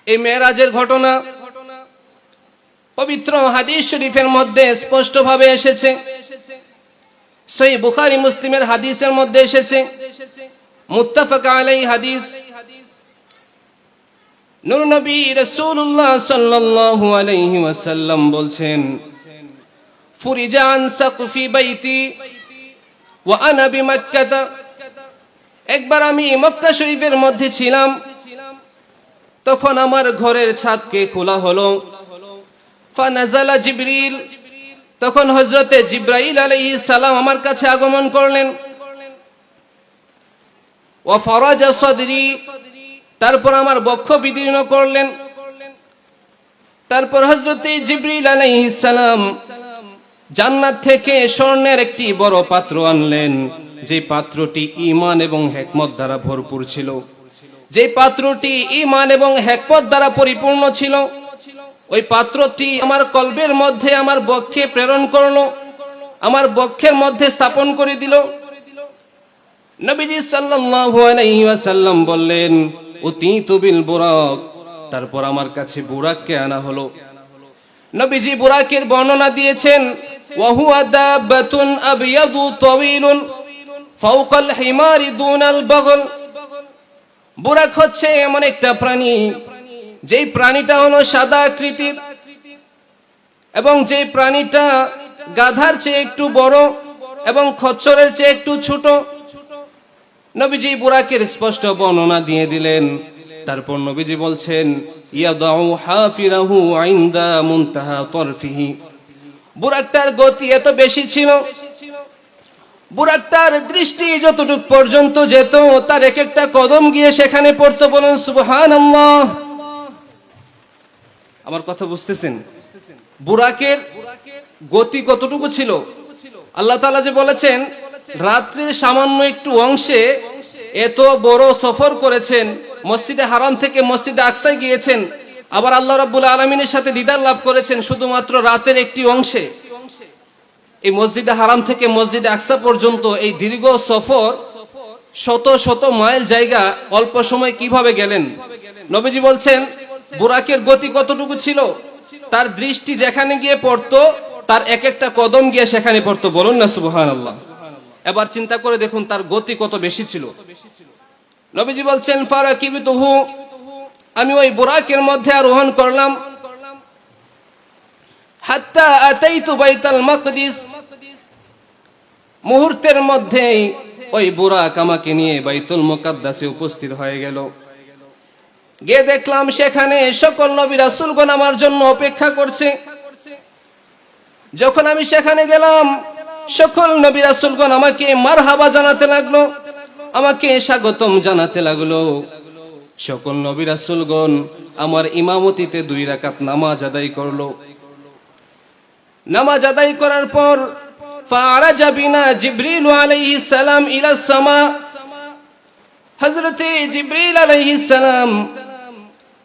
এই মেরাজের ঘটনা পবিত্র হাদিস শরীফের মধ্যে স্পষ্টভাবে এসেছে। সহিহ বুখারী মুসলিমের হাদিসের মধ্যে এসেছে, মুত্তাফাক আলাইহি হাদিস। নূর নবী রাসূলুল্লাহ সাল্লাল্লাহু আলাইহি ওয়াসাল্লাম বলছেন, ফুরিজা আন সাকফি বাইতি ওয়া আনা বিমক্কাহ। একবার আমি মক্কা শরীফের মধ্যে ছিলাম, তখন আমার ঘরের ছাদকে খোলা হলো। ফানাজালা জিবরিল, তখন হযরতে জিবরাইল আলাইহিস সালাম আমার কাছে আগমন করলেন। ওয়া ফারাজা সাদরি, তারপর আমার বক্ষ বিদীর্ণ করলেন। তারপর হযরতে জিবরিল আলাইহিস সালাম জান্নাত থেকে স্বর্ণের একটি বড় পাত্র আনলেন, যে পাত্রটি ঈমান এবং হিকমত দ্বারা ভরপুর ছিল, যে পাত্রটি ঈমান এবং হিকমত দ্বারা পরিপূর্ণ ছিল। ওই পাত্রটি আমার কলবের মধ্যে, আমার বক্ষে প্রেরণ করলো, আমার বক্ষের মধ্যে স্থাপন করে দিল। নবীজি সাল্লাল্লাহু আলাইহি ওয়াসাল্লাম বললেন, উতীতু বিল বুরাক, তারপর আমার কাছে বুরাককে আনা হলো। নবীজি বুরাকের বর্ণনা দিয়েছেন, ওয়া হুয়া দাব্বাতুন আবয়াদু তাওয়ীলুন ফাওকাল হিমারি দুনাল বাগল। বুরাক হচ্ছে এমন একটা প্রাণী, যেই প্রাণীটা হলো সাদা আকৃতির এবং যেই প্রাণীটা গাধার চেয়ে একটু বড় এবং খচ্চরের চেয়ে একটু ছোট। নবীজি বুরাকের স্পষ্ট বর্ণনা দিয়ে দিলেন। তারপর নবীজি বলছেন, ইয়াদাউ হাফিরাহু ইনদা মুনতাহা তরফিহি। বুরাকটার গতি এত বেশি ছিল, বুরাকটার দৃষ্টি যতটুকু পর্যন্ত যেত, তার এক একটা কদম গিয়ে সেখানে পড়তো। বলেন সুবহানাল্লাহ। আমার কথা বুঝতেছেন? বুরাকের গতি কতটুকু ছিল? আল্লাহ তাআলা যে বলেছেন, রাত্রির সামান্য একটু অংশে এত বড় সফর করেছেন, মসজিদে হারাম থেকে মসজিদে আকসায় গিয়েছেন, আবার আল্লাহ রাব্বুল আলামিনের সাথে দিদার লাভ করেছেন শুধুমাত্র রাতের একটি অংশে। এই মসজিদে হারাম থেকে মসজিদে আকসা পর্যন্ত এই দীর্ঘ সফর, শত শত মাইল জায়গা অল্প সময় কিভাবে গেলেন? নবীজি বলছেন, বুরাকের গতি কতটুকু ছিল? তার দৃষ্টি যেখানে গিয়ে পড়তো, তার এক একটা কদম গিয়ে সেখানে পড়তো। বলুন না সুবহানাল্লাহ। এবার চিন্তা করে দেখুন তার গতি কত বেশি ছিল। নবীজি বলছেন, ফারাকিবতুহু, আমি ওই বুরাকের মধ্যে আরোহণ করলাম। হাত্তা আতাইতু বাইতুল মাকদিস, মুহূর্তের মধ্যেই ওই বুরাক আমাকে নিয়ে বাইতুল মুকাদ্দাসে উপস্থিত হয়ে গেল। গিয়ে দেখলাম সেখানে সকল নবী রাসূলগণ আমার জন্য অপেক্ষা করছে। যখন আমি সেখানে গেলাম, সকল নবী রাসূলগণ আমাকে মারহাবা জানাতে লাগলো, আমাকে স্বাগতম জানাতে লাগলো। সকল নবী রাসূলগণ আমার ইমামতিতে 2 রাকাত নামাজ আদায় করলো। নামাজ আদায় করার পর ফারাজা বিনা জিবরিল আলাইহিস সালাম ইলা সামা, হযরতে জিবরিল আলাইহিস সালাম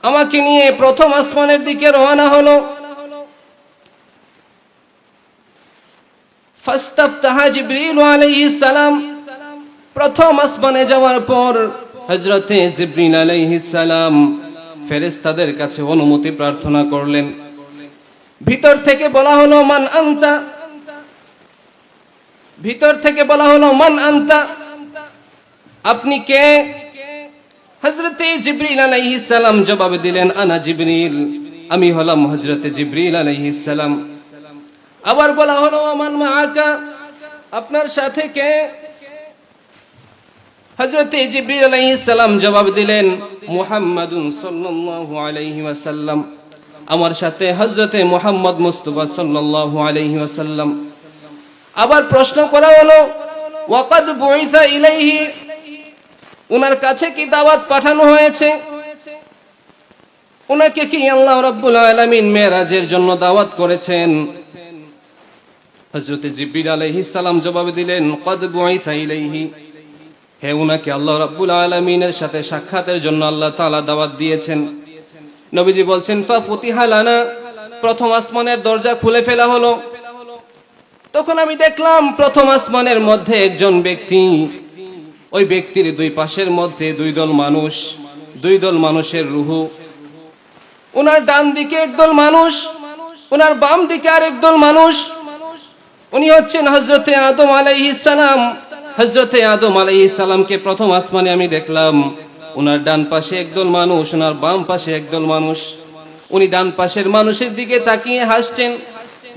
আমাকে নিয়ে প্রথম আসমানের দিকে রওনা হলো। ফাস্তাফতাহা জিবরিল আলাইহিস সালাম, প্রথম আসমানে যাওয়ার পর হযরতে জিবরিল আলাইহিস সালাম ফেরেশতাদের কাছে অনুমতি প্রার্থনা করলেন। ভিতর থেকে বলা হলো, মান আনতা, ভিতর থেকে বলা হলো, মান আনতা, আপনি কে? হযরতে জিবরিল আলাইহিস সালাম জবাব দিলেন, আনা জিবরিল, আমি হলাম হযরতে জিবরিল আলাইহিস সালাম। আবার বলা হলো, মান মাআকা, আপনার সাথে কে? হযরতে জিবরিল আলাইহিস সালাম জবাব দিলেন, মুহাম্মাদুন সাল্লাল্লাহু আলাইহি ওয়াসাল্লাম, আমার সাথে হযরতে মুহাম্মদ মুস্তাফা সাল্লাল্লাহু আলাইহি ওয়াসাল্লাম। আবার প্রশ্ন করা হলো, ওয়াকাদ বুইসা ইলাইহি, উনার কাছে কি দাওয়াত পাঠানো হয়েছে? উনাকে কি আল্লাহ রাব্বুল আলামিন মেরাজের জন্য দাওয়াত করেছেন? হযরতে জিবরিল আলাইহিস সালাম জবাব দিলেন, ক্বাদ বুইসা ইলাইহি, হে, উনাকে আল্লাহ রাব্বুল আলামিনের সাথে সাক্ষাতের জন্য আল্লাহ তাআলা দাওয়াত দিয়েছেন। নবীজি বলছেন, ফাফুতিহা লানা, প্রথম আসমানের দরজা খুলে ফেলা হলো। তখন আমি দেখলাম প্রথম আসমানের মধ্যে একজন ব্যক্তি, ওই ব্যক্তির 2 পাশের মধ্যে 2 দল মানুষ, 2 দল মানুষের রূহ। ওনার ডান দিকে একদল মানুষ, ওনার বাম দিকে আরেক দল মানুষ। উনি হচ্ছেন হযরতে আদম আলাইহিস সালাম। হযরতে আদম আলাইহিস সালামকে প্রথম আসমানে আমি দেখলাম, ওনার ডান পাশে একদল মানুষ, ওনার বাম পাশে একদল মানুষ। উনি ডান পাশের মানুষের দিকে তাকিয়ে হাসছেন,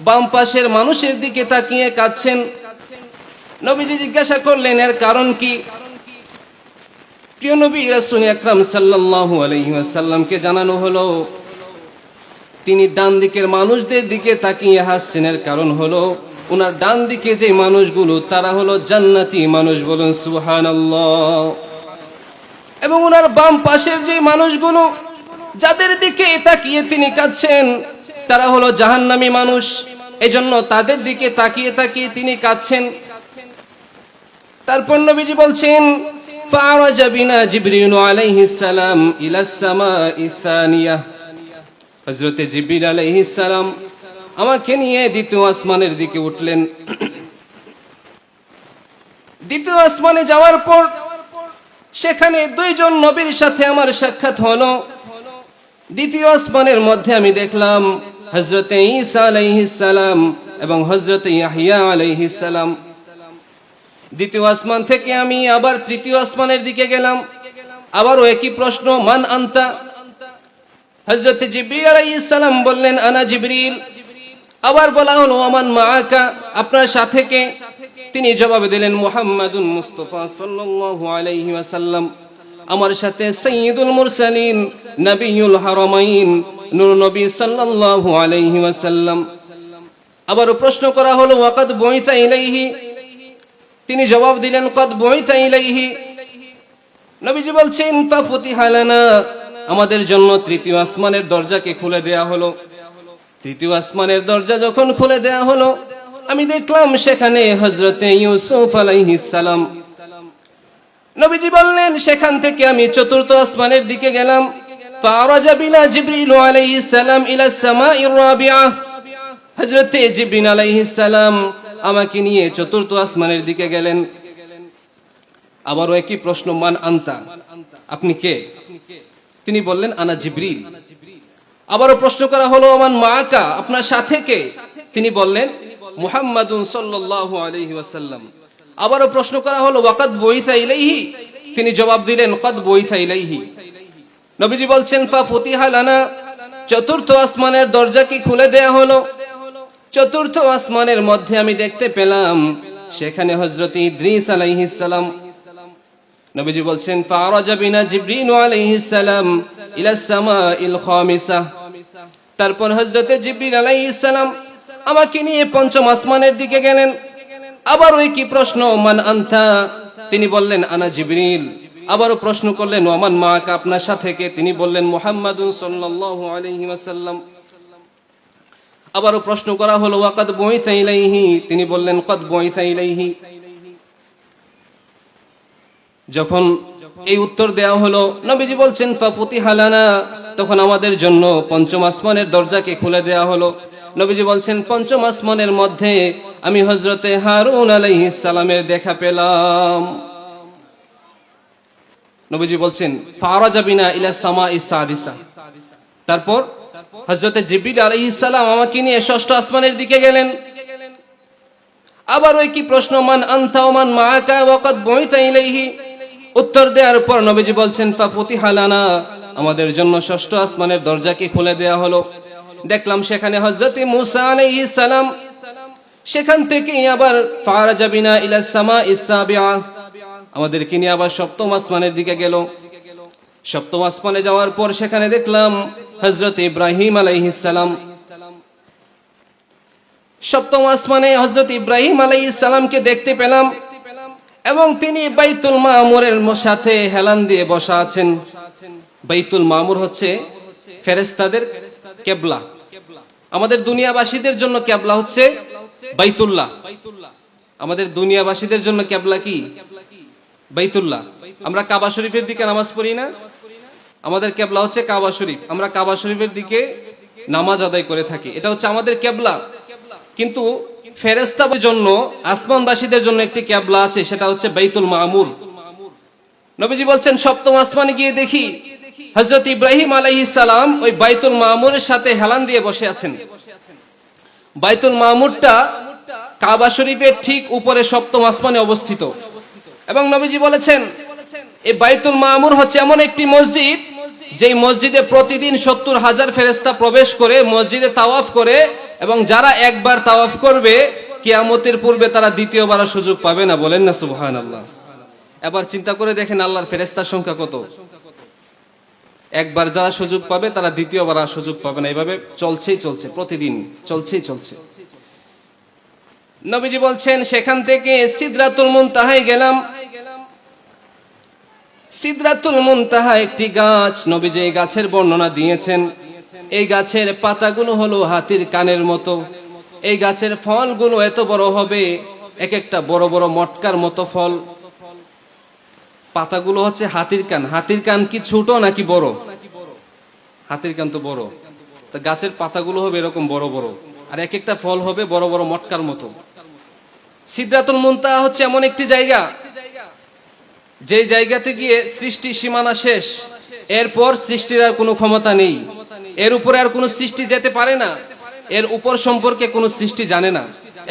বাম পাশের মানুষের দিকে তাকিয়ে কাঁদছেন। নবীজি জিজ্ঞাসা করলেন, এর কারণ কি? প্রিয় নবী রাসূল আকরাম সাল্লাল্লাহু আলাইহি ওয়াসাল্লামকে জানানো হলো, তিনি ডান দিকের মানুষদের দিকে তাকিয়ে হাসছেন, এর কারণ হলো ওনার ডান দিকে যে মানুষগুলো তারা হলো জান্নাতি মানুষ, বলুন সুবহানাল্লাহ। এবং ওনার বাম পাশের যে মানুষগুলো যাদের দিকে তাকিয়ে তিনি কাঁদছেন তারা হলো জাহান্নামী মানুষ, এজন্য তাদের দিকে তাকিয়ে তাকিয়ে তিনি কাঁদছেন। তারপর নবীজি বলছেন, ফারাজা বিনা জিবরিল আলাইহিস সালাম ইলাস সামাইস সানিয়া। হযরতে জিবরিল আলাইহিস সালাম আমাকে নিয়ে দ্বিতীয় আসমানের দিকে উঠলেন। দ্বিতীয় আসমানে যাওয়ার পর সেখানে দুইজন নবীর সাথে আমার সাক্ষাৎ হলো। দ্বিতীয় আসমানের মধ্যে আমি দেখলাম হযরতে ঈসা আলাইহিস সালাম এবং হযরতে ইয়াহইয়া আলাইহিস সালাম। দ্বিতীয় আসমান থেকে আমি আবার তৃতীয় আসমানের দিকে গেলাম, আবারও একই প্রশ্ন, মান আনতা? হযরতে জিবরিল আলাইহিস সালাম বললেন, আনা জিবরিল। আবার বলা হলো, আমান মাআকা, আপনার সাথে কে? তিনি জবাব দিলেন, মুহাম্মাদুন মুস্তাফা সাল্লাল্লাহু আলাইহি ওয়াসাল্লাম, আমার সাথে সাইয়্যিদুল মুরসালিন নবিয়ুল হারামাইন নূর নবী সাল্লাল্লাহু আলাইহি ওয়াসাল্লাম। আবার প্রশ্ন করা হলো, ওয়াকাদ বুইতা ইলাইহি। তিনি জবাব দিলেন, কাদ বুইতা ইলাইহি। নবীজি বলছেন, ফাফুতিহা লানা, আমাদের জন্য তৃতীয় আসমানের দরজাকে খুলে দেয়া হলো। তৃতীয় আসমানের দরজা যখন খুলে দেয়া হলো, আমি দেখলাম সেখানে হযরতে ইউসুফ আলাইহিস সালাম। নবীজি বললেন, সেখান থেকে আমি চতুর্থ আসমানের দিকে গেলাম। ফারাজা বিনা জিবরিল আলাইহিস সালাম ইলাস সামাইর রাবিআ। হযরতে জিবরিল আলাইহিস সালাম আমাকে নিয়ে চতুর্থ আসমানের দিকে গেলেন। আবারও একই প্রশ্ন, মান আনতা, আপনি কে? তিনি বললেন, আনা জিবরিল। আবারও প্রশ্ন করা হলো, মান মাআকা, আপনার সাথে কে? তিনি বললেন, মুহাম্মাদুন সাল্লাল্লাহু আলাইহি ওয়াসাল্লাম। আবারও প্রশ্ন করা হলো, ওয়াকাদ বুইতা ইলাইহি। তিনি জবাব দিলেন, কাদ বুইতা ইলাইহি। নবীজি বলছেন, ফাফুতিহা লানা, চতুর্থ আসমানের দরজা কি খুলে দেয়া হলো। চতুর্থ আসমানের মধ্যে আমি দেখতে পেলাম সেখানে হযরত ইদ্রিস আলাইহিস সালাম। নবীজি বলছেন, ফারাজা বিনা জিবরিল আলাইহিস সালাম ইলাস সামাইল খামিসা। তারপর হযরতে জিবরিল আলাইহিস সালাম আমাকে নিয়ে পঞ্চম আসমানের দিকে গেলেন। আবার ওই কি প্রশ্ন, মান আনতা? তিনি বললেন, আনা জিবরিল। আবারও প্রশ্ন করলেন, ওমান মাআকা, আপনার সাথে কে? তিনি বললেন, মুহাম্মাদুন সাল্লাল্লাহু আলাইহি ওয়াসাল্লাম। আবারও প্রশ্ন করা হলো, ওয়াকাদ বুইতা ইলাইহি। তিনি বললেন, কাদ বুইতা ইলাইহি। যখন এই উত্তর দেয়া হলো, নবীজি বলছেন, ফাফুতিহা লানা, তখন আমাদের জন্য পঞ্চম আসমানের দরজাকে খুলে দেয়া হলো। নবীজি বলছেন, পঞ্চম আসমানের মধ্যে আমি হযরতে হারুন আলাইহিস সালামের দেখা পেলাম। নবীজি বলছেন, ফারাজা বিনা ইলা সামাইস সাদিসা। তারপর হযরতে জিবরিল আলাইহিস সালাম আমাকে নিয়ে ষষ্ঠ আসমানের দিকে গেলেন। আবার ওই কি প্রশ্ন, মান আনতা ওয়া মান মাআকা ওয়াকাদ বুইতা ইলাইহি। উত্তর দেওয়ার পর নবীজি বলছেন, ফাফুতিহা লানা, আমাদের জন্য ষষ্ঠ আসমানের দরজাকে খুলে দেয়া হলো। দেখলাম সেখানে হযরতে মূসা আলাইহিস সালাম। সেখান থেকে আবার ফারাজা বিনা ইলাস সামাইস সাবিআ, আমাদেরকে নিয়ে আবার সপ্তম আসমানের দিকে গেল। সপ্তম আসমানে যাওয়ার পর সেখানে দেখলাম হযরত ইব্রাহিম আলাইহিস সালাম। সপ্তম আসমানে হযরত ইব্রাহিম আলাইহিস সালামকে দেখতে পেলাম এবং তিনি বাইতুল মামুরের সাথে হেলান দিয়ে বসা আছেন। বাইতুল মামুর হচ্ছে ফেরেশতাদের কিবলা। আমাদের দুনিয়াবাসীদের জন্য কিবলা হচ্ছে বাইতুল্লাহ। আমাদের দুনিয়াবাসীদের জন্য কিবলা কি? বাইতুল্লাহ। আমরা কাবা শরীফের দিকে নামাজ পড়ি না, আমাদের কিবলা হচ্ছে কাবা শরীফ। আমরা কাবা শরীফের দিকে নামাজ আদায় করে থাকি, এটা হচ্ছে আমাদের কিবলা। কিন্তু ফেরেশতাদের জন্য, আসমানবাসীদের জন্য একটি কিবলা আছে, সেটা হচ্ছে বাইতুল মামুর। নবীজি বলছেন, সপ্তম আসমানে গিয়ে দেখি হযরত ইব্রাহিম আলাইহিস সালাম ওই বাইতুল মামুরের সাথে হেলান দিয়ে বসে আছেন। বাইতুল মামুরটা কাবা শরীফের ঠিক উপরে সপ্তম আসমানে অবস্থিত, এবং নবীজি বলেছেন এই বাইতুল মামুর হচ্ছে এমন একটি মসজিদ যেই মসজিদে প্রতিদিন 70,000 ফেরেশতা প্রবেশ করে মসজিদে তাওয়াফ করে, এবং যারা একবার তাওয়াফ করবে কিয়ামতের পূর্বে তারা দ্বিতীয়বার সুযোগ পাবে না। বলেন না সুবহানাল্লাহ। এবার চিন্তা করে দেখেন আল্লাহর ফেরেশতার সংখ্যা কত। একবার যারা সুযোগ পাবে তারা দ্বিতীয়বার আর সুযোগ পাবে না। এইভাবে চলছে প্রতিদিন চলছে। নবীজি বলছেন সেখান থেকে সিদরাতুল মুনতাহায় গেলাম। সিদরাতুল মুনতাহা একটি গাছ, নবীজি এই গাছের বর্ণনা দিয়েছেন। এই গাছের পাতাগুলো হলো হাতির কানের মতো, এই গাছের ফলগুলো এত বড় হবে, এক একটা বড় বড় মটকার মতো ফল। পাতাগুলো হচ্ছে হাতির কান। হাতির কান কি ছোট নাকি বড়? হাতির কান তো বড়। তো গাছের পাতাগুলো হবে এরকম বড় বড়, আর এক একটা ফল হবে বড় বড় মটকার মতো। সিদরাতুল মুনতাহা হচ্ছে এমন একটি জায়গা যে জায়গাতে গিয়ে সৃষ্টি সীমানা শেষ, এরপর সৃষ্টির আর কোনো ক্ষমতা নেই, এর উপরে আর কোনো সৃষ্টি যেতে পারে না, এর উপর সম্পর্কে কোনো সৃষ্টি জানে না,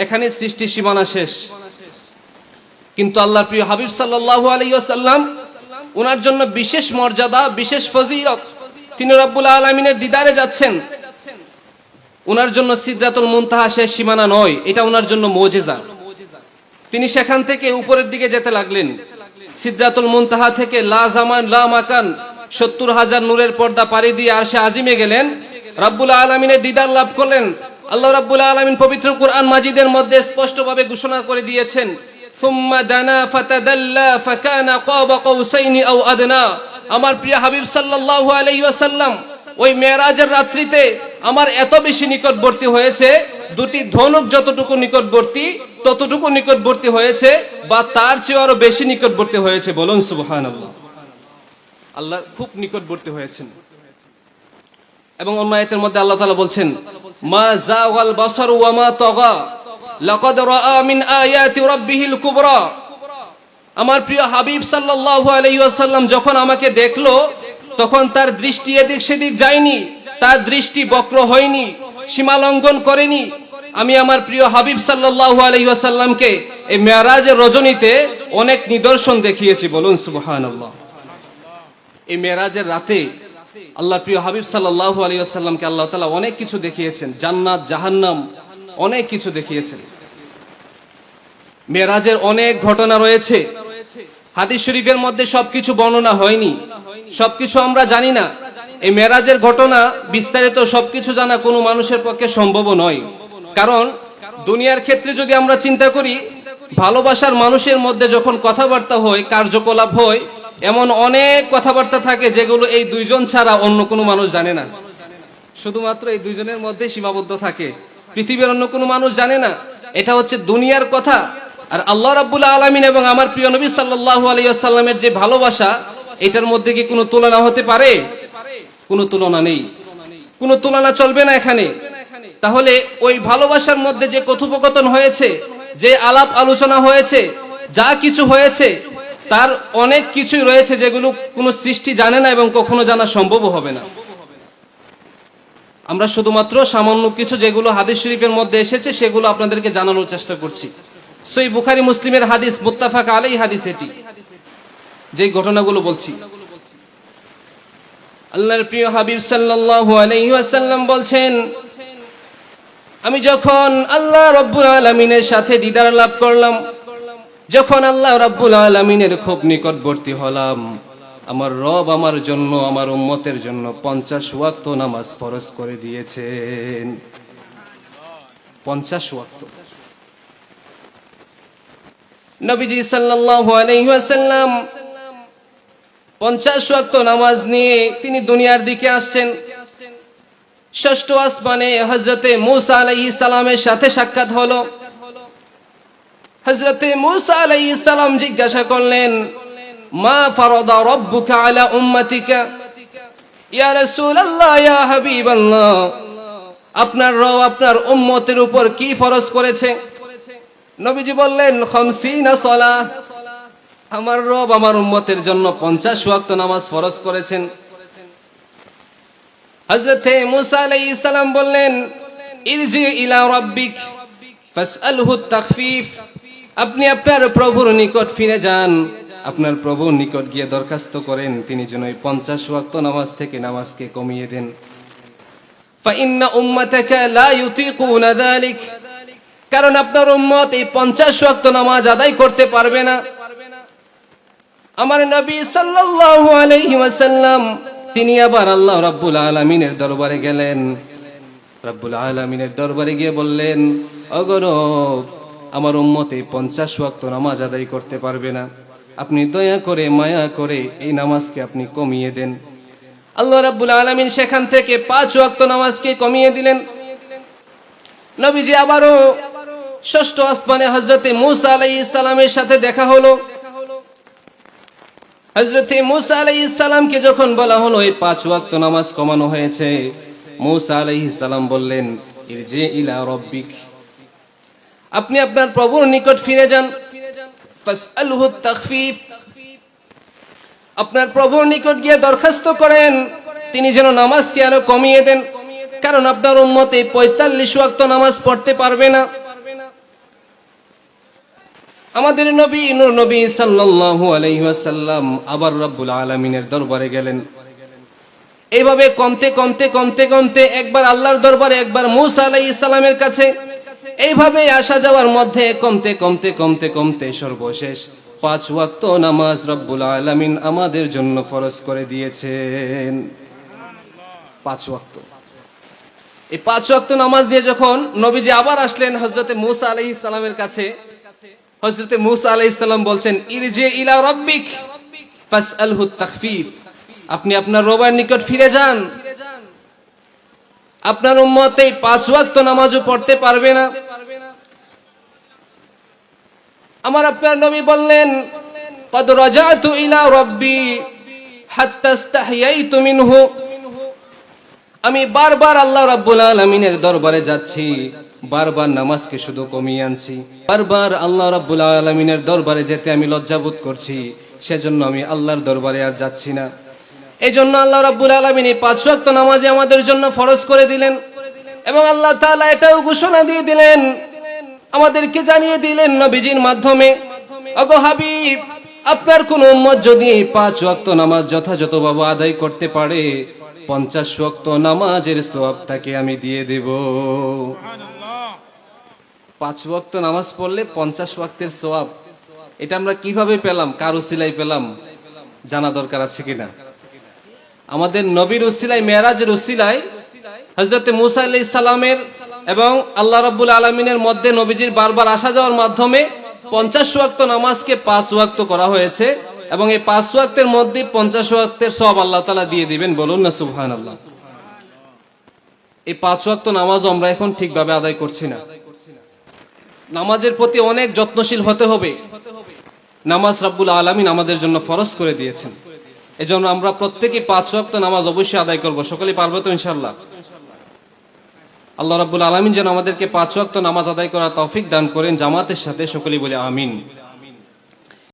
এখানে সৃষ্টি সীমানা শেষ। কিন্তু আল্লাহর প্রিয় হাবিব সাল্লাল্লাহু আলাইহি ওয়াসাল্লাম, ওনার জন্য বিশেষ মর্যাদা, বিশেষ ফজিলত, তিনি রব্বুল আলামিনের দিদারে যাচ্ছেন। ওনার জন্য সিদরাতুল মুনতাহা শেষ সীমানা নয়, এটা ওনার জন্য মুজিজা। তিনি সেখান থেকে উপরের দিকে যেতে লাগলেন। সিদরাতুল মুনতাহা থেকে লা জামান লা মাকান 70,000 নূরের পর্দা পাড়ি দিয়ে আরশে আজিমে গেলেন, রব্বুল আলামিনের দিদার লাভ করলেন। আল্লাহ রাব্বুল আলামিন পবিত্র কুরআন মাজিদের মধ্যে স্পষ্টভাবে ঘোষণা করে দিয়েছেন, সুম্মা দানা ফাতাদাল্লা ফাকানা কাবা কাউসাইনি আও আদনা। আমার প্রিয় হাবিব সাল্লাল্লাহু আলাইহি ওয়াসাল্লাম ওই মেরাজের রাত্রিতে আমার এত বেশি নিকটবর্তী হয়েছে, দুটি ধনুক যতটুকু নিকটবর্তী ততটুকু নিকটবর্তী হয়েছে, বা তার চেয়ে আরো বেশি নিকটবর্তী হয়েছে। বলুন সুবহানাল্লাহ। আল্লাহ খুব নিকটবর্তী হয়েছেন। এবং অন্য আয়াতের মধ্যে আল্লাহ তাআলা বলছেন, মা যাগাল বাসারু ওয়া মা তাগা লাকাদ রাআ মিন আয়াতি রাব্বিহিল কুবরা। আমার প্রিয় হাবিব সাল্লাল্লাহু আলাইহি ওয়াসাল্লাম যখন আমাকে দেখলো, তখন তার দৃষ্টি এদিক সেদিক যায়নি, তার দৃষ্টি বক্র হয়নি, সীমা লঙ্ঘন করেনি। আমি আমার প্রিয় হাবিব সাল্লাল্লাহু আলাইহি ওয়াসাল্লামকে এই মেরাজের রজনীতে অনেক নিদর্শন দেখিয়েছি। বলুন সুবহানাল্লাহ। এই মেরাজের রাতে আল্লাহর প্রিয় হাবিব সাল্লাল্লাহু আলাইহি ওয়াসাল্লামকে আল্লাহ তাআলা অনেক কিছু দেখিয়েছেন, জান্নাত জাহান্নাম অনেক কিছু দেখিয়েছেন। মেরাজের অনেক ঘটনা রয়েছে, হাদিস শরীফের মধ্যে সবকিছু বর্ণনা হয়নি, সবকিছু আমরা জানি না। এই মেরাজের ঘটনা বিস্তারিত সবকিছু জানা কোনো মানুষের পক্ষে সম্ভব নয়। কারণ দুনিয়ার ক্ষেত্রে যদি আমরা চিন্তা করি, ভালোবাসার মানুষের মধ্যে যখন কথাবার্তা হয়, কার্যকলাপ হয়, এমন অনেক কথাবার্তা থাকে যেগুলো এই দুইজন ছাড়া অন্য কোনো মানুষ জানে না। শুধুমাত্র এই দুইজনের মধ্যে সীমাবদ্ধ থাকে, পৃথিবীর অন্য কোনো মানুষ জানে না। এটা হচ্ছে দুনিয়ার কথা। আর আল্লাহ রাব্বুল আলামিন এবং আমার প্রিয় নবী সাল্লাল্লাহু আলাইহি ওয়াসাল্লামের যে ভালোবাসা, এটার মধ্যে কি কোনো তুলনা হতে পারে? কোনো তুলনা নেই, কোনো তুলনা চলবে না এখানে। তাহলে ওই ভালোবাসার মধ্যে যে কথোপকথন হয়েছে, যে আলাপ আলোচনা হয়েছে, যা কিছু হয়েছে, তার অনেক কিছুই রয়েছে যেগুলো কোনো সৃষ্টি জানে না এবং কখনো জানা সম্ভব হবে না। আমরা শুধুমাত্র সামান্য কিছু যেগুলো হাদিস শরীফের মধ্যে এসেছে সেগুলো আপনাদেরকে জানানোর চেষ্টা করছি। সহিহ বুখারী মুসলিমের হাদিস, মুত্তাফাক আলাইহি হাদিস, এটি যে ঘটনাগুলো বলছি। আল্লাহর প্রিয় হাবিব সাল্লাল্লাহু আলাইহি ওয়াসাল্লাম বলছেন, আমি যখন আল্লাহ রাব্বুল আলামিনের সাথে দিদার লাভ করলাম, যখন আল্লাহ রাব্বুল আলামিনের খুব নিকটবর্তী হলাম, আমার রব আমার জন্য, আমার উম্মতের জন্য 50 ওয়াক্ত নামাজ ফরজ করে দিয়েছেন। 50 ওয়াক্ত। নবীজি সাল্লাল্লাহু আলাইহি ওয়াসাল্লাম 50 ওয়াক্ত নামাজ নিয়ে তিনি দুনিয়ার দিকে আসছেন। ষষ্ঠ আসমানে হযরতে মূসা আলাইহিস সালামের সাথে সাক্ষাৎ হলো। হযরতে মূসা আলাইহিস সালাম জিজ্ঞাসা করলেন, মা ফারাদা রাব্বুকা আলা উম্মাতিকা? ইয়া রাসূলুল্লাহ, ইয়া হাবিবাল্লাহ, আপনার রব আপনার উম্মতের উপর কি ফরজ করেছে? নবীজি বললেন, 50 সালাহ। আমার রব আমার উম্মতের জন্য 50 ওয়াক্ত নামাজ ফরজ করেছেন। হযরতে মূসা আলাইহিস সালাম বললেন, ইরজি ইলা রাব্বিক ফাসআলহু তাখফিফ, আপনি আপনার প্রভুর নিকট ফিরে যান, আপনার প্রভুর নিকট গিয়ে দরখাস্ত করেন তিনি যেন এই 50 ওয়াক্ত নামাজ থেকে নামাজকে কমিয়ে দেন। ফাইন্না উম্মাতাকা লা ইউতিকুনা যালিক, কারণ আপনার উম্মত এই 50 ওয়াক্ত নামাজ আদায় করতে পারবে না। আমার নবী সাল্লাল্লাহু আলাইহি ওয়াসাল্লাম তিনি আবার আল্লাহ রাব্বুল আলামিনের দরবারে গেলেন। রাব্বুল আলামিনের দরবারে গিয়ে বললেন, ওগো রব, আমার উম্মত এই 50 ওয়াক্ত নামাজ আদায় করতে পারবে না, আপনি দয়া করে মায়া করে এই নামাজকে আপনি কমিয়ে দেন। আল্লাহ রাব্বুল আলামিন সেখান থেকে 5 ওয়াক্ত নামাজকে কমিয়ে দিলেন। নবীজি আবারও ষষ্ঠ আসমানে হযরতে মূসা আলাইহিস সালামের সাথে দেখা হলো। হযরতে মূসা আলাইহিস সালামকে যখন বলা হলো এই 5 ওয়াক্ত নামাজ কমানো হয়েছে, মূসা আলাইহিস সালাম বললেন, ইরজি ইলা রাব্বিক, আপনি আপনার প্রভুর নিকট ফিরে যান, ফাসআলহু তাখফিফ, আপনার প্রভুর নিকট গিয়ে দরখাস্ত করেন তিনি যেন নামাজকে আরো কমিয়ে দেন, কারণ আপনার উম্মত এই 45 ওয়াক্ত নামাজ পড়তে পারবে না। আমাদের নবী নূর নবী সাল্লাল্লাহু আলাইহি ওয়াসাল্লাম আবার রব্বুল আলামিনের দরবারে গেলেন। এইভাবে কমতে কমতে কমতে কমতে একবার আল্লাহর দরবারে, একবার মূসা আলাইহিস সালামের কাছে, এইভাবে আসা যাওয়ার মধ্যে কমতে কমতে কমতে কমতে সর্বশেষ 5 ওয়াক্ত নামাজ রব্বুল আলামিন আমাদের জন্য ফরজ করে দিয়েছেন। 5 ওয়াক্ত। এই 5 ওয়াক্ত নামাজ দিয়ে যখন নবীজি আবার আসলেন হযরতে মূসা আলাইহিস সালামের কাছে, হযরতে মূসা আলাইহিস সালাম বলছেন, ইরজি ইলা রাব্বিক ফাসআলহু তাখফিফ, আপনি আপনার রবের নিকট ফিরে যান, আপনার উম্মত এই 5 ওয়াক্ত নামাজও পড়তে পারবে না। আমার আপনার নবী বললেন, قد رجعت الى ربي حتى استحييت منه, আমি বারবার আল্লাহ রাব্বুল আলামিনের দরবারে যাচ্ছি, বারবার নামাজকে শুধু কমিয়ে আনছি, বারবার আল্লাহ রাব্বুল আলামিনের দরবারে যেতে আমি লজ্জাবোধ করছি, সেজন্য আমি আল্লাহর দরবারে আর যাচ্ছি না। এজন্য আল্লাহ রাব্বুল আলামিন এই 5 ওয়াক্ত নামাজ আমাদের জন্য ফরজ করে দিলেন। এবং আল্লাহ তাআলা এটাও ঘোষণা দিয়ে দিলেন, আমাদেরকে জানিয়ে দিলেন নবীজির মাধ্যমে, ওগো হাবিব, আপনার কোন উম্মত যদি 5 ওয়াক্ত নামাজ যথাযথভাবে আদায় করতে পারে, 50 ওয়াক্ত নামাজের সওয়াব তাকে আমি দিয়ে দেব। সুবহানাল্লাহ। 5 ওয়াক্ত নামাজ পড়লে 50 ওয়াক্তের সওয়াব, এটা আমরা কিভাবে পেলাম, কার উসিলায় পেলাম, জানা দরকার আছে কিনা। আমাদের নবীর উসিলায়, মেরাজের উসিলায় হযরতে মূসা আলাইহিস সালামের এবং আল্লাহ রাব্বুল আলামিনের মধ্যে নবীজির বারবার আসা যাওয়ার মাধ্যমে 50 ওয়াক্ত নামাজকে 5 ওয়াক্ত করা হয়েছে, এবং এই 5 ওয়াক্তের মধ্যে 50 ওয়াক্তের সওয়াব আল্লাহ তাআলা দিয়ে দিবেন। বলুন না সুবহানাল্লাহ। এই 5 ওয়াক্ত নামাজ আমরা এখন ঠিকভাবে আদায় করছি না। নামাজের প্রতি অনেক যত্নশীল হতে হবে। নামাজ রাব্বুল আলামিন আমাদের জন্য ফরজ করে দিয়েছেন, এজন্য আমরা প্রত্যেকই 5 ওয়াক্ত নামাজ অবশ্যই আদায় করব। সকলেই পারবো তো ইনশাআল্লাহ? আল্লাহ রাব্বুল আলামিন যেন আমাদেরকে 5 ওয়াক্ত নামাজ আদায় করার তৌফিক দান করেন জামাতের সাথে। সকলেই বলে আমিন।